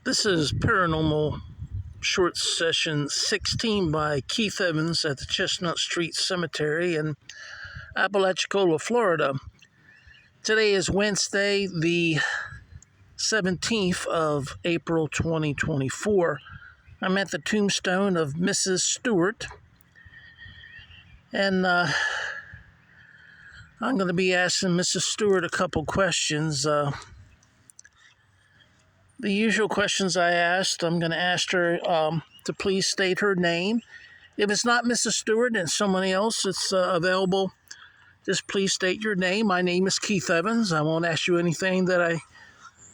This is Paranormal Short Session 16 by Keith Evans at the Chestnut Street Cemetery in Apalachicola, Florida. Today is Wednesday, the 17th of April 2024. I'm at the tombstone of Mrs. Stewart, and I'm going to be asking Mrs. Stewart a couple questions. The usual questions I asked, I'm going to ask her to please state her name. If it's not Mrs. Stewart and somebody else that's available, just please state your name. My name is Keith Evans. I won't ask you anything that I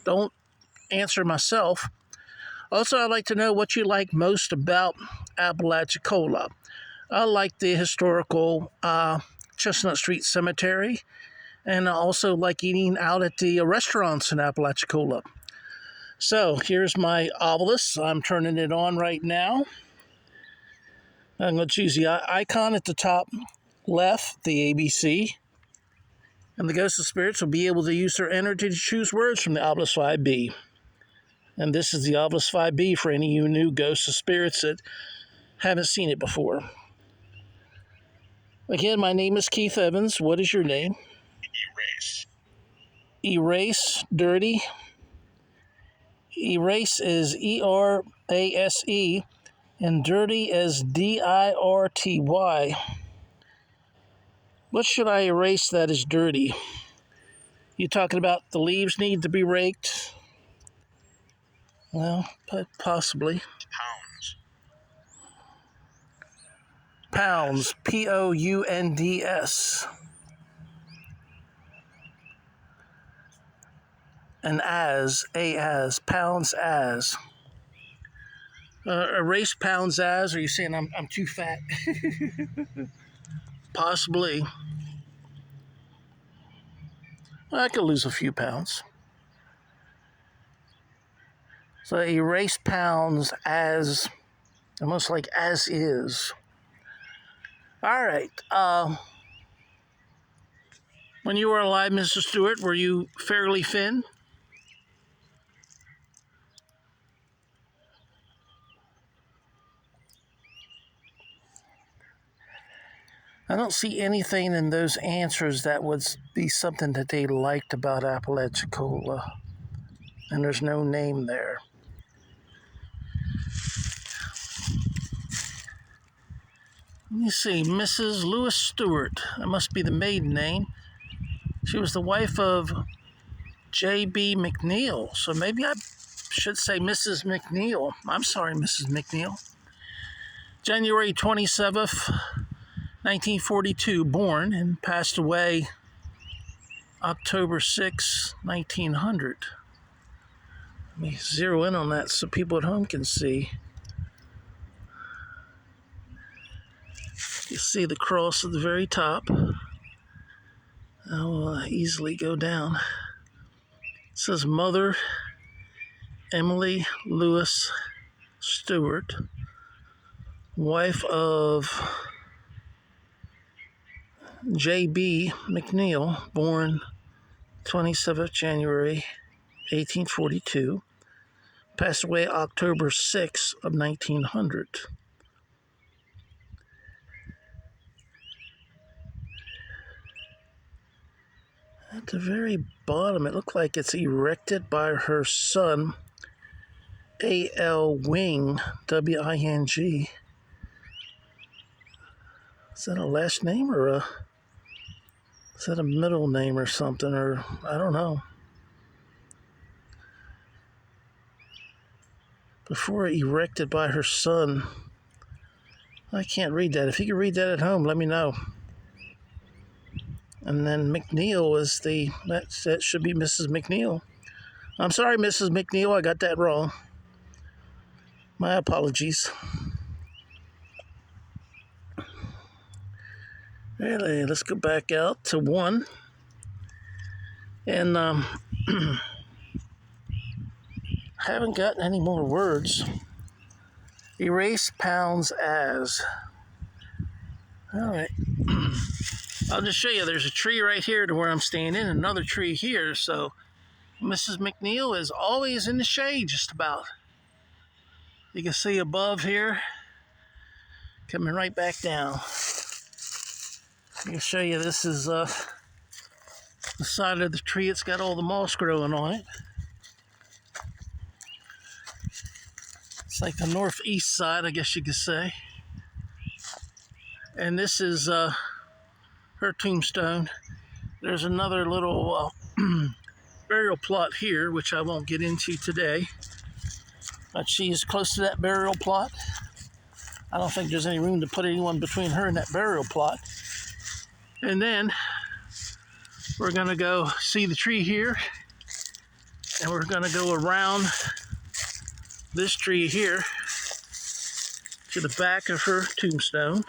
don't answer myself. Also, I'd like to know what you like most about Apalachicola. I like the historical Chestnut Street Cemetery, and I also like eating out at the restaurants in Apalachicola. So here's my obelisk. I'm turning it on right now. I'm going to choose the icon at the top left, the ABC. And the ghosts of spirits will be able to use their energy to choose words from the obelisk 5B. And this is the obelisk 5B for any of you new ghosts of spirits that haven't seen it before. Again, my name is Keith Evans. What is your name? Erase. Erase, dirty. Erase is E-R-A-S-E, and dirty is D-I-R-T-Y. What should I erase that is dirty? You talking about the leaves need to be raked? Well, possibly. Pounds. Pounds, P-O-U-N-D-S. And as, pounds as. Erase pounds as, are you saying I'm too fat? Possibly. Well, I could lose a few pounds. So erase pounds as, almost like as is. All right. When you were alive, Mrs. Stewart, were you fairly thin? I don't see anything in those answers that would be something that they liked about Apalachicola. And there's no name there. Let me see, Mrs. Lewis Stewart. That must be the maiden name. She was the wife of J.B. McNeil. So maybe I should say Mrs. McNeil. I'm sorry, Mrs. McNeil. January 27th, 1942, born, and passed away October 6, 1900. Let me zero in on that so people at home can see. You see the cross at the very top. I'll easily go down. It says Mother Emily Lewis Stewart, wife of J.B. McNeil, born 27th January 1842, passed away October 6 of 1900. At the very bottom, it looked like it's erected by her son, A.L. Wing, W-I-N-G. Is that a last name or is that a middle name or something? Or I don't know. Before erected by her son. I can't read that. If you can read that at home, let me know. And then McNeil is that should be Mrs. McNeil. I'm sorry, Mrs. McNeil, I got that wrong. My apologies. Really, let's go back out to 1. And haven't gotten any more words. Erase pounds as. All right. I'll just show you. There's a tree right here to where I'm standing, another tree here. So Mrs. McNeil is always in the shade, just about. You can see above here, coming right back down. I can show you this is the side of the tree. It's got all the moss growing on it. It's like the northeast side, I guess you could say. And this is her tombstone. There's another little burial plot here, which I won't get into today. But she's close to that burial plot. I don't think there's any room to put anyone between her and that burial plot. And then we're gonna go see the tree here, and we're gonna go around this tree here to the back of her tombstone.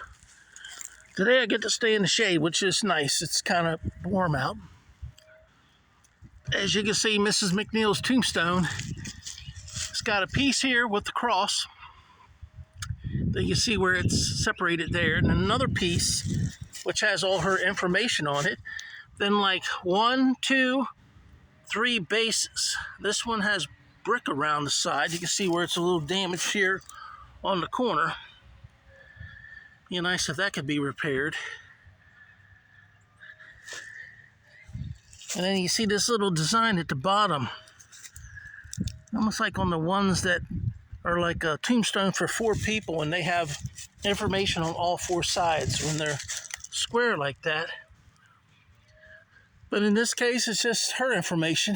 Today I get to stay in the shade, which is nice. It's kind of warm out. As you can see, Mrs. McNeil's tombstone, it's got a piece here with the cross. That you see where it's separated there, and another piece which has all her information on it. Then like 1, 2, 3 bases. This one has brick around the side. You can see where it's a little damaged here on the corner. Be nice if that could be repaired. And then you see this little design at the bottom. Almost like on the ones that are like a tombstone for 4 people, and they have information on all 4 sides when they're square like that. But in this case, it's just her information.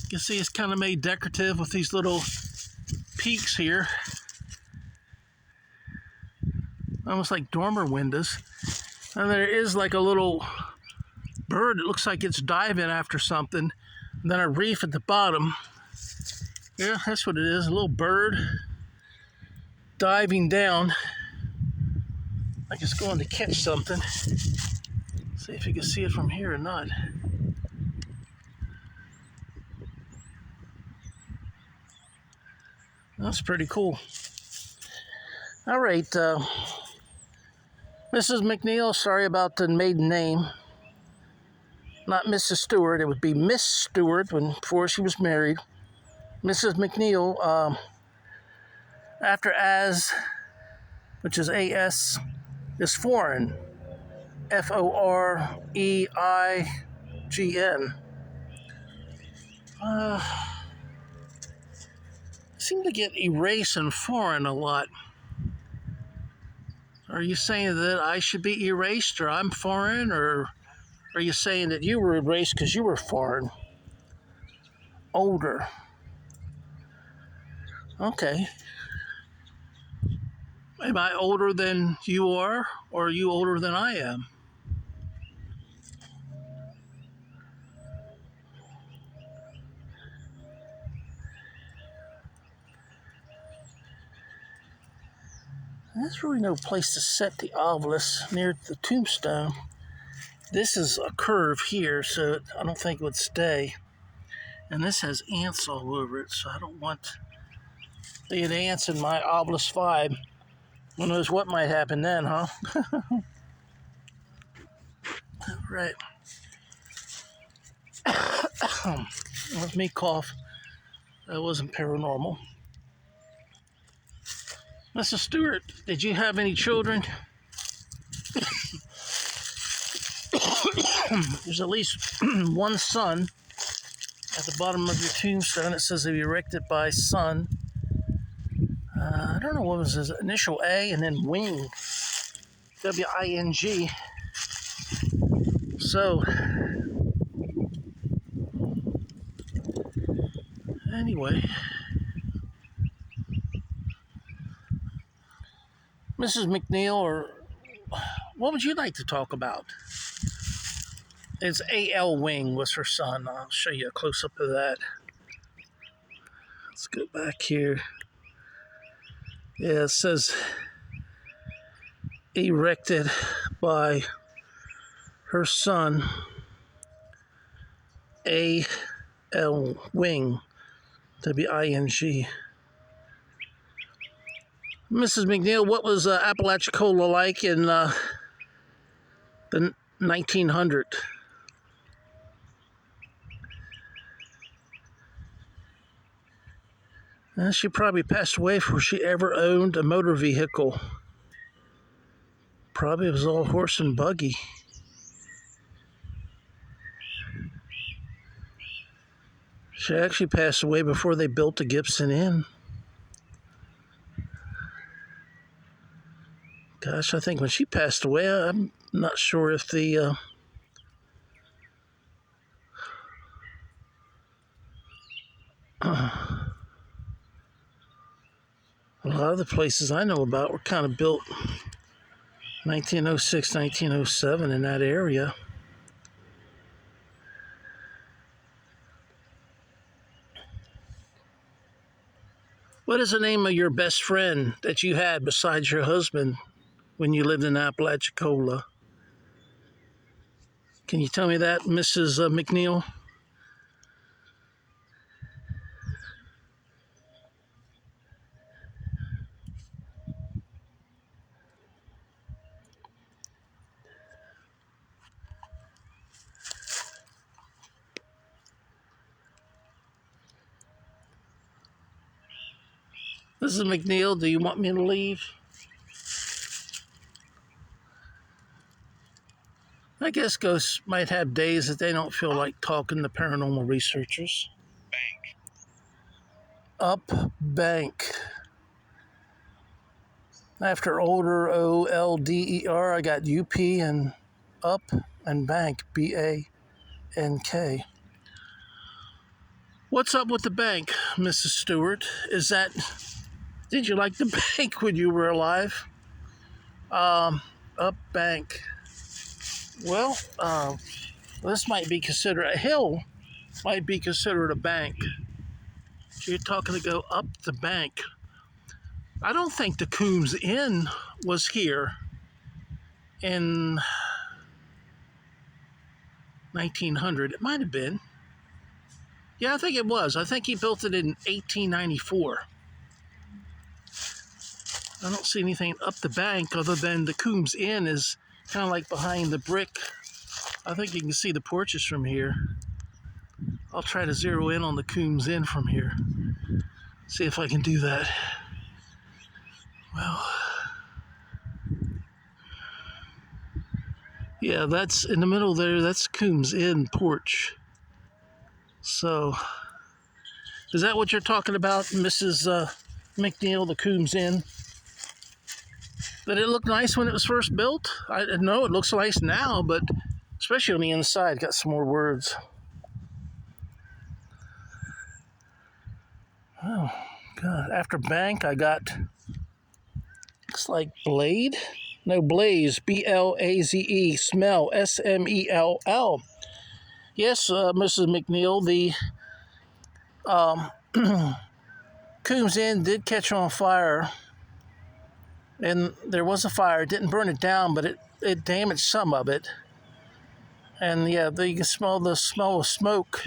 You can see it's kind of made decorative with these little peaks here. Almost like dormer windows. And there is like a little bird. It looks like it's diving after something. And then a reef at the bottom. Yeah, that's what it is. A little bird diving down. Like it's going to catch something. See if you can see it from here or not. That's pretty cool. All right, Mrs. McNeil, sorry about the maiden name. Not Mrs. Stewart, it would be Miss Stewart before she was married. Mrs. McNeil, after as, which is A-S, is foreign. F-O-R-E-I-G-N. Seem to get erased in foreign a lot. Are you saying that I should be erased, or I'm foreign, or are you saying that you were erased because you were foreign? Older. Okay. Am I older than you are, or are you older than I am? There's really no place to set the obelisk near the tombstone. This is a curve here, so I don't think it would stay. And this has ants all over it, so I don't want the ants in my obelisk vibe. Who knows what might happen then, huh? Right. Let me cough. That wasn't paranormal. Mrs. Stewart, did you have any children? There's at least one son at the bottom of your tombstone. It says erected by son. I don't know what was his initial A and then wing. W-I-N-G. So, anyway. Mrs. McNeil, or what would you like to talk about? It's A.L. Wing was her son. I'll show you a close-up of that. Let's go back here. Yeah, it says erected by her son, A.L. Wing, W-I-N-G. Mrs. McNeil, what was Apalachicola like in the 1900? She probably passed away before she ever owned a motor vehicle. Probably it was all horse and buggy. She actually passed away before they built the Gibson Inn. Gosh, I think when she passed away, I'm not sure if a lot of the places I know about were kind of built 1906, 1907 in that area. What is the name of your best friend that you had besides your husband when you lived in Apalachicola? Can you tell me that, Mrs. McNeil? Mrs. McNeil, do you want me to leave? I guess ghosts might have days that they don't feel like talking to paranormal researchers. Bank. Up bank. After older, O-L-D-E-R, I got U-P and up and bank, B-A-N-K. What's up with the bank, Mrs. Stewart? Did you like the bank when you were alive? Up bank. Well, this might be considered a hill, might be considered a bank. So you're talking to go up the bank. I don't think the Coombs Inn was here in 1900. It might have been. Yeah, I think it was. I think he built it in 1894. I don't see anything up the bank other than the Coombs Inn is kind of like behind the brick. I think you can see the porches from here. I'll try to zero in on the Coombs Inn from here. See if I can do that. Well, yeah, that's in the middle there. That's Coombs Inn porch. So, is that what you're talking about, Mrs. McNeil, the Coombs Inn? Did it look nice when it was first built? I know it looks nice now, but especially on the inside, got some more words. Oh, God. After bank, I got, looks like blade? No, blaze, B-L-A-Z-E, smell, S-M-E-L-L. Yes, Mrs. McNeil, the Coombs Inn did catch on fire. And there was a fire. It didn't burn it down, but it damaged some of it. And yeah, you can smell the smell of smoke.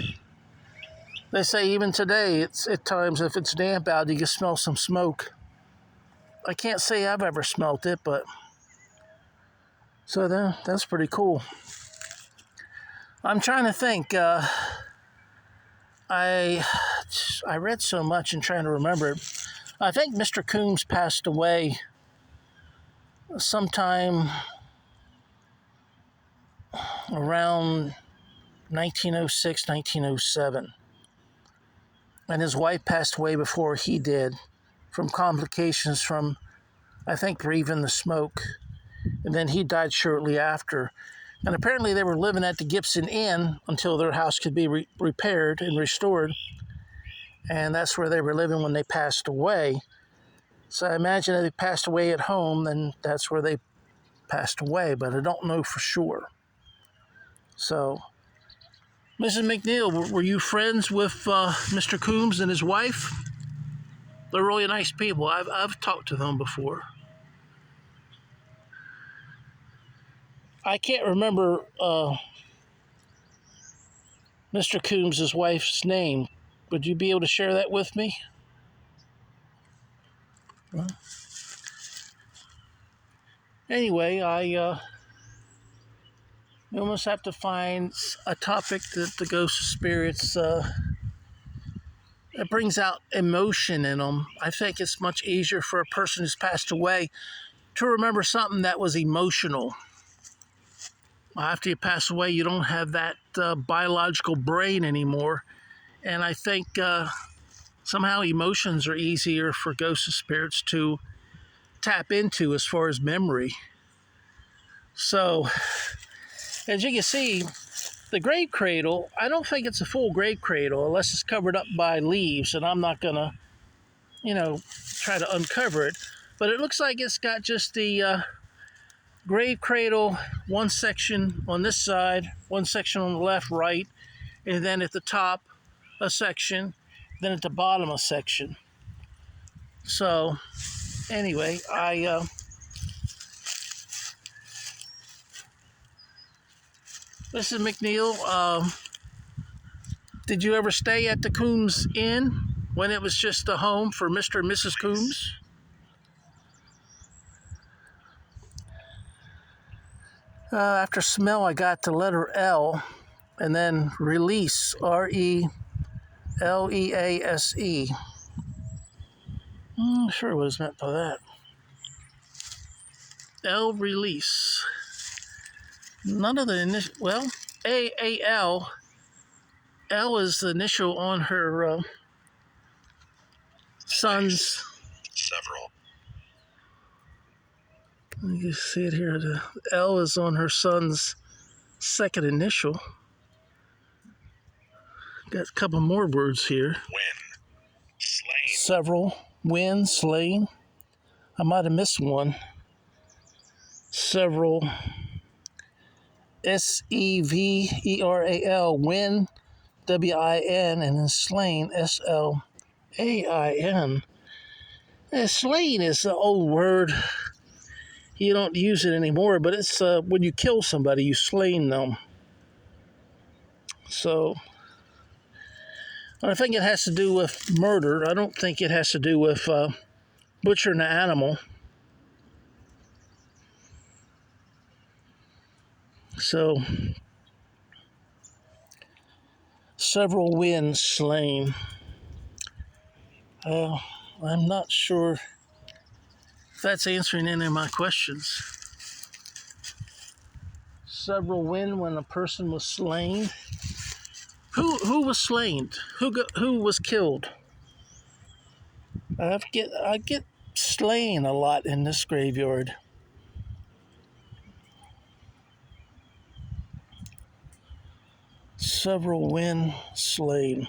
They say even today, it's at times if it's damp out, you can smell some smoke. I can't say I've ever smelt it, but so that's pretty cool. I'm trying to think. I read so much and trying to remember it. I think Mr. Coombs passed away sometime around 1906, 1907. And his wife passed away before he did from complications from, I think, breathing the smoke. And then he died shortly after. And apparently they were living at the Gibson Inn until their house could be repaired and restored. And that's where they were living when they passed away. So I imagine if they passed away at home, then that's where they passed away, but I don't know for sure. So, Mrs. McNeil, were you friends with Mr. Coombs and his wife? They're really nice people. I've talked to them before. I can't remember Mr. Coombs' wife's name. Would you be able to share that with me? Well, anyway, we almost have to find a topic that the ghost spirits it brings out emotion in them. I think it's much easier for a person who's passed away to remember something that was emotional. After you pass away, you don't have that biological brain anymore. And I think somehow emotions are easier for ghosts and spirits to tap into as far as memory. So, as you can see, the grave cradle, I don't think it's a full grave cradle unless it's covered up by leaves, and I'm not going to, try to uncover it. But it looks like it's got just the grave cradle, one section on this side, one section on the left, right, and then at the top, a section, then at the bottom, a section. So, anyway, Mrs. McNeil, did you ever stay at the Coombs Inn when it was just a home for Mr. and Mrs. Coombs? After smell, I got the letter L, and then release, Release. I'm not sure what is meant by that. L, release. None of the initial, well, AAL. L is the initial on her son's. Several. You can see it here. The L is on her son's second initial. Got a couple more words here. Win. Slain. Several. Win, slain. I might have missed one. Several. SEVERAL. Win. WIN. And then slain. SLAIN. Slain is an old word. You don't use it anymore, but it's when you kill somebody, you slain them. So, I think it has to do with murder. I don't think it has to do with butchering an animal. So, several wins slain. I'm not sure if that's answering any of my questions. Several win when a person was slain. Who was slain? Who was killed? I get slain a lot in this graveyard. Several win slain.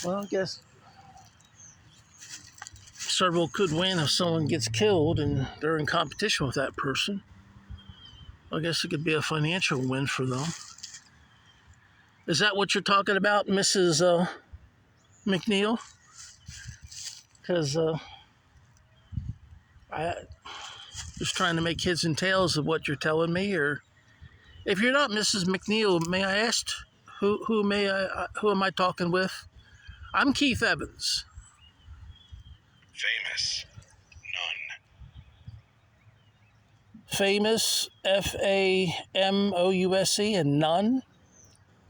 Well, I guess several could win if someone gets killed and they're in competition with that person. I guess it could be a financial win for them. Is that what you're talking about, Mrs. McNeil? Because I just trying to make heads and tails of what you're telling me. Or if you're not Mrs. McNeil, may I ask who am I talking with? I'm Keith Evans. Famous. None. Famous, FAMOUSE, and none,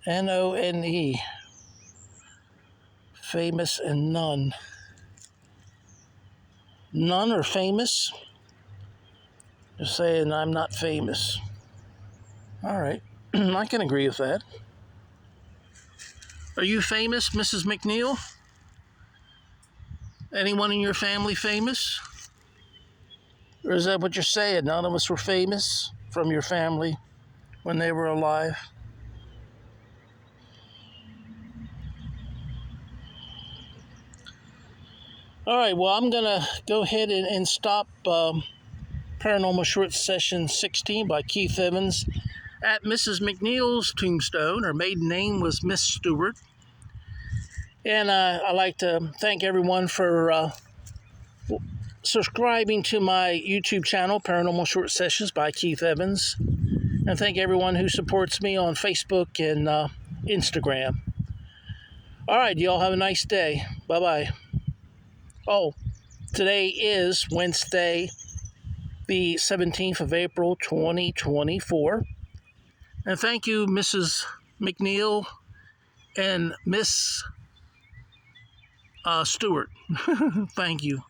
NONE. Famous and none. None are famous? You're saying I'm not famous. All right, I can agree with that. Are you famous, Mrs. McNeil? Anyone in your family famous? Or is that what you're saying? None of us were famous from your family when they were alive? All right, well, I'm going to go ahead and stop Paranormal Short Session 16 by Keith Evans at Mrs. McNeil's tombstone. Her maiden name was Miss Stewart. And I'd like to thank everyone for subscribing to my YouTube channel, Paranormal Short Sessions by Keith Evans. And thank everyone who supports me on Facebook and Instagram. All right, y'all have a nice day. Bye-bye. Oh, today is Wednesday, the 17th of April, 2024. And thank you, Mrs. McNeil and Miss Stewart. Thank you.